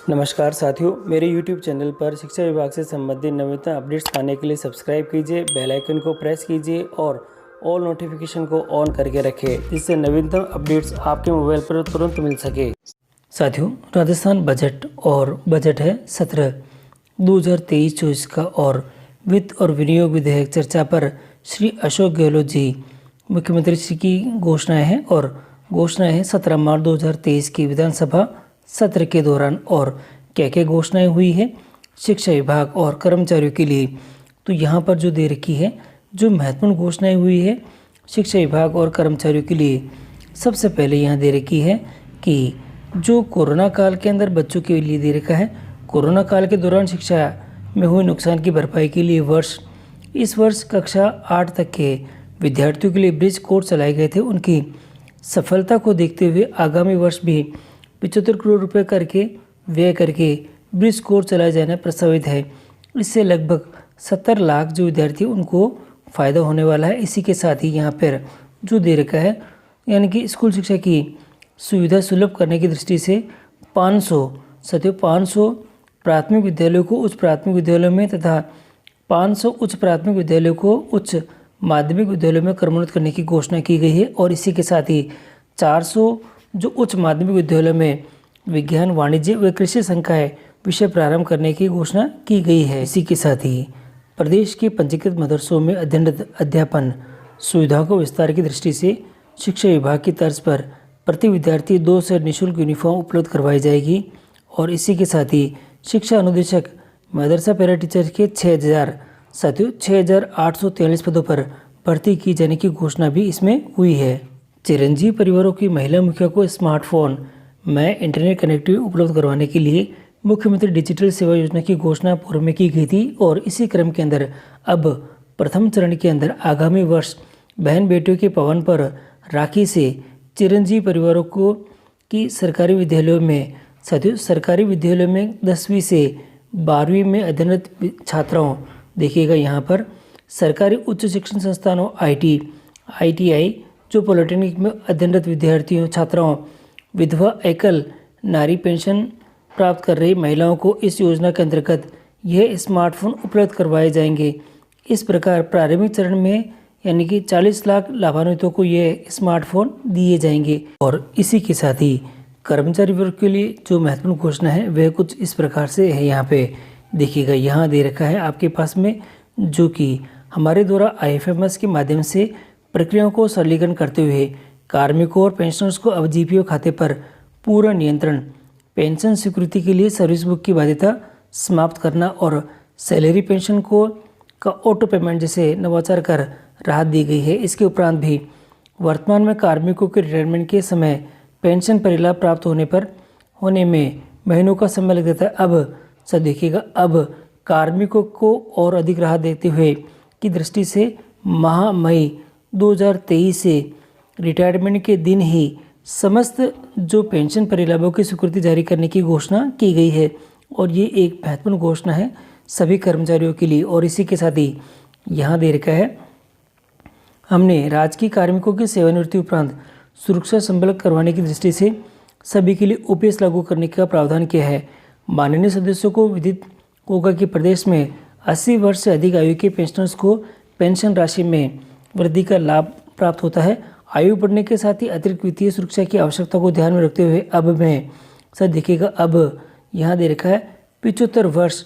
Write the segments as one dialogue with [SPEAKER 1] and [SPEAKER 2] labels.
[SPEAKER 1] नमस्कार साथियों, मेरे YouTube चैनल पर शिक्षा विभाग से संबंधित नवीनतम अपडेट्स पाने के लिए सब्सक्राइब कीजिए, बेल आइकन को प्रेस कीजिए और ऑल नोटिफिकेशन को ऑन करके रखें, जिससे नवीनतम अपडेट्स आपके मोबाइल पर तुरंत मिल सके। साथियों, राजस्थान बजट है सत्र 2023-24 का और वित्त और विनियोग विधेयक चर्चा पर श्री अशोक गहलोत जी मुख्यमंत्री श्री की घोषणाएं हैं 17 मार्च 2023 की विधानसभा सत्र के दौरान और क्या घोषणाएं हुई है शिक्षा विभाग और कर्मचारियों के लिए। तो यहाँ पर जो दे रखी है, जो महत्वपूर्ण घोषणाएं हुई है शिक्षा विभाग और कर्मचारियों के लिए, सबसे पहले यहाँ दे रखी है कि जो कोरोना काल के अंदर बच्चों के लिए दे रखा है, कोरोना काल के दौरान शिक्षा में हुए नुकसान की भरपाई के लिए इस वर्ष कक्षा 8 तक के विद्यार्थियों के लिए ब्रिज कोर्स चलाए गए थे। उनकी सफलता को देखते हुए आगामी वर्ष भी 75 करोड़ रुपए व्यय करके ब्रिज कोर्स चलाया जाना प्रस्तावित है। इससे लगभग 70 लाख जो विद्यार्थी उनको फ़ायदा होने वाला है। इसी के साथ ही यहाँ पर जो दे रखा है, यानी कि स्कूल शिक्षा की सुविधा सुलभ करने की दृष्टि से 500 प्राथमिक विद्यालयों को उच्च प्राथमिक विद्यालयों में तथा 500 उच्च प्राथमिक विद्यालयों को उच्च माध्यमिक विद्यालयों में क्रमोन्नत करने की घोषणा की गई है। और इसी के साथ ही 400 जो उच्च माध्यमिक विद्यालयों में विज्ञान, वाणिज्य व कृषि संकाय विषय प्रारंभ करने की घोषणा की गई है। इसी के साथ ही प्रदेश के पंजीकृत मदरसों में अध्ययन सुविधाओं को विस्तार की दृष्टि से शिक्षा विभाग की तर्ज पर प्रति विद्यार्थी 2 सेट निःशुल्क यूनिफॉर्म उपलब्ध करवाई जाएगी। और इसी के साथ ही शिक्षा अनुदेशक मदरसा पैरा टीचर के 6,843 पदों पर भर्ती की जाने की घोषणा भी इसमें हुई है। चिरंजीवी परिवारों की महिला मुखिया को स्मार्टफोन में इंटरनेट कनेक्टिविटी उपलब्ध करवाने के लिए मुख्यमंत्री डिजिटल सेवा योजना की घोषणा पूर्व में की गई थी। और इसी क्रम के अंदर अब प्रथम चरण के अंदर आगामी वर्ष बहन बेटियों के पावन पर राखी से चिरंजीवी परिवारों को की सरकारी विद्यालयों में 10वीं से 12वीं में अध्ययनरत छात्राओं, देखिएगा यहाँ पर सरकारी उच्च शिक्षण संस्थानों ITI जो पॉलिटेक्निक में अध्ययनरत विद्यार्थियों, छात्राओं, विधवा, एकल नारी पेंशन प्राप्त कर रही महिलाओं को इस योजना के अंतर्गत यह स्मार्टफोन उपलब्ध करवाए जाएंगे। इस प्रकार प्रारंभिक चरण में यानी कि 40 लाख लाभान्वितों को यह स्मार्टफोन दिए जाएंगे। और इसी के साथ ही कर्मचारी वर्ग के लिए जो महत्वपूर्ण घोषणा है वह कुछ इस प्रकार से है। यहाँ पे देखिएगा, यहाँ दे रखा है आपके पास में, जो कि हमारे द्वारा IFMS के माध्यम से प्रक्रियाओं को सरलीकरण करते हुए कार्मिकों और पेंशनर्स को अब GPO खाते पर पूरा नियंत्रण, पेंशन स्वीकृति के लिए सर्विस बुक की बाध्यता समाप्त करना और सैलरी पेंशन का ऑटो पेमेंट जैसे नवाचार कर राहत दी गई है। इसके उपरांत भी वर्तमान में कार्मिकों के रिटायरमेंट के समय पेंशन परिलाभ प्राप्त होने में महीनों का समय लग जाता है। अब कार्मिकों को और अधिक राहत देते हुए की दृष्टि से माह मई 2023 से रिटायरमेंट के दिन ही समस्त जो पेंशन परिलाभों की स्वीकृति जारी करने की घोषणा की गई है। और ये एक महत्वपूर्ण घोषणा है सभी कर्मचारियों के लिए। और इसी के साथ ही यहाँ दे रखा है, हमने राजकीय कार्मिकों की सेवानिवृत्ति उपरांत सुरक्षा संबल करवाने की दृष्टि से सभी के लिए OPS लागू करने का प्रावधान किया है। माननीय सदस्यों को विदित होगा कि प्रदेश में 80 वर्ष से अधिक आयु के पेंशनर्स को पेंशन राशि में वृद्धि का लाभ प्राप्त होता है। आयु बढ़ने के साथ ही अतिरिक्त वित्तीय सुरक्षा की आवश्यकता को ध्यान में रखते हुए अब यहाँ दे रखा है 75 वर्ष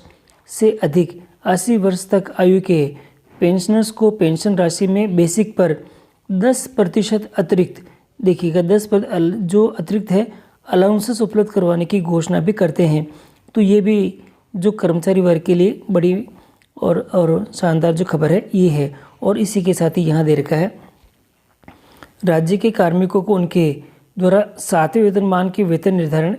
[SPEAKER 1] से अधिक 80 वर्ष तक आयु के पेंशनर्स को पेंशन राशि में बेसिक पर 10% अतिरिक्त, देखिएगा 10% जो अतिरिक्त है अलाउंसेस उपलब्ध करवाने की घोषणा भी करते हैं। तो ये भी जो कर्मचारी वर्ग के लिए बड़ी और शानदार जो खबर है ये है। और इसी के साथ ही यहाँ दे रखा है, राज्य के कार्मिकों को उनके द्वारा 7वें वेतनमान के वेतन निर्धारण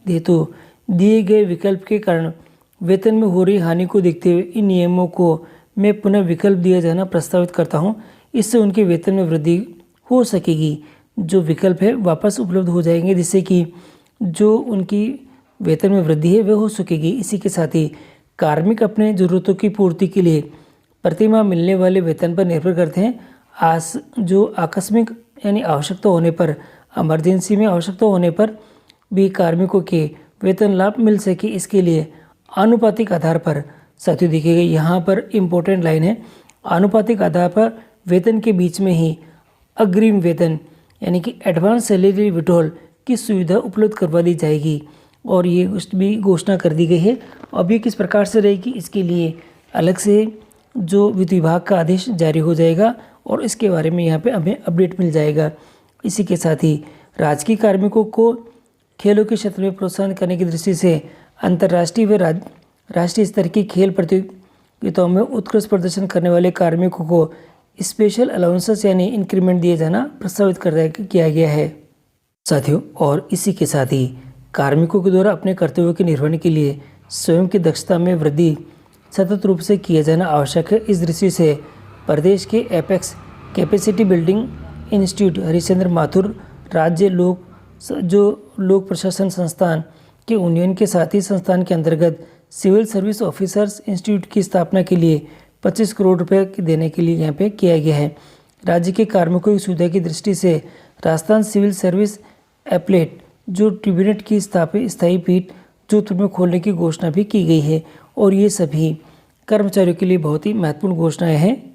[SPEAKER 1] हेतु दिए गए विकल्प के कारण वेतन में हो रही हानि को देखते हुए इन नियमों को मैं पुनः विकल्प दिया जाना प्रस्तावित करता हूँ। इससे उनके वेतन में वृद्धि हो सकेगी, जो विकल्प है वापस उपलब्ध हो जाएंगे, जिससे कि जो उनकी वेतन में वृद्धि है वह हो सकेगी। इसी के साथ ही कार्मिक अपने ज़रूरतों की पूर्ति के लिए प्रतिमाह मिलने वाले वेतन पर निर्भर करते हैं। जो आकस्मिक यानी आवश्यकता होने पर, इमरजेंसी में आवश्यकता होने पर भी कार्मिकों के वेतन लाभ मिल सके, इसके लिए आनुपातिक आधार पर, साथियों देखिएगा यहाँ पर इम्पोर्टेंट लाइन है, आनुपातिक आधार पर वेतन के बीच में ही अग्रिम वेतन यानी कि एडवांस सैलरी विड्रॉल की सुविधा उपलब्ध करवा दी जाएगी। और ये भी घोषणा कर दी गई है। अब ये किस प्रकार से रहेगी, इसके लिए अलग से जो वित्त विभाग का आदेश जारी हो जाएगा और इसके बारे में यहाँ पे हमें अपडेट मिल जाएगा। इसी के साथ ही राजकीय कार्मिकों को खेलों के क्षेत्र में प्रोत्साहन करने की दृष्टि से अंतर्राष्ट्रीय व राष्ट्रीय स्तर की खेल प्रतियोगिताओं में उत्कृष्ट प्रदर्शन करने वाले कार्मिकों को स्पेशल अलाउंसेस यानी इंक्रीमेंट दिए जाना प्रस्तावित किया गया है साथियों। और इसी के साथ ही कार्मिकों के द्वारा अपने कर्तव्यों के निर्वहन के लिए स्वयं की दक्षता में वृद्धि सतत रूप से किया जाना आवश्यक है। इस दृष्टि से प्रदेश के apex capacity building institute Harishchandra Mathur राज्य लोक प्रशासन संस्थान के उन्नयन के साथ ही संस्थान के अंतर्गत सिविल सर्विस ऑफिसर्स इंस्टीट्यूट की स्थापना के लिए 25 करोड़ रुपए देने के लिए यहाँ पे किया गया है। राज्य के कार्मिकों की सुविधा की दृष्टि से राजस्थान सिविल सर्विस एप्लेट जो ट्रिब्यूनल की स्थायी पीठ जोधपुर में खोलने की घोषणा भी की गई है। और ये सभी कर्मचारियों के लिए बहुत ही महत्वपूर्ण घोषणाएं हैं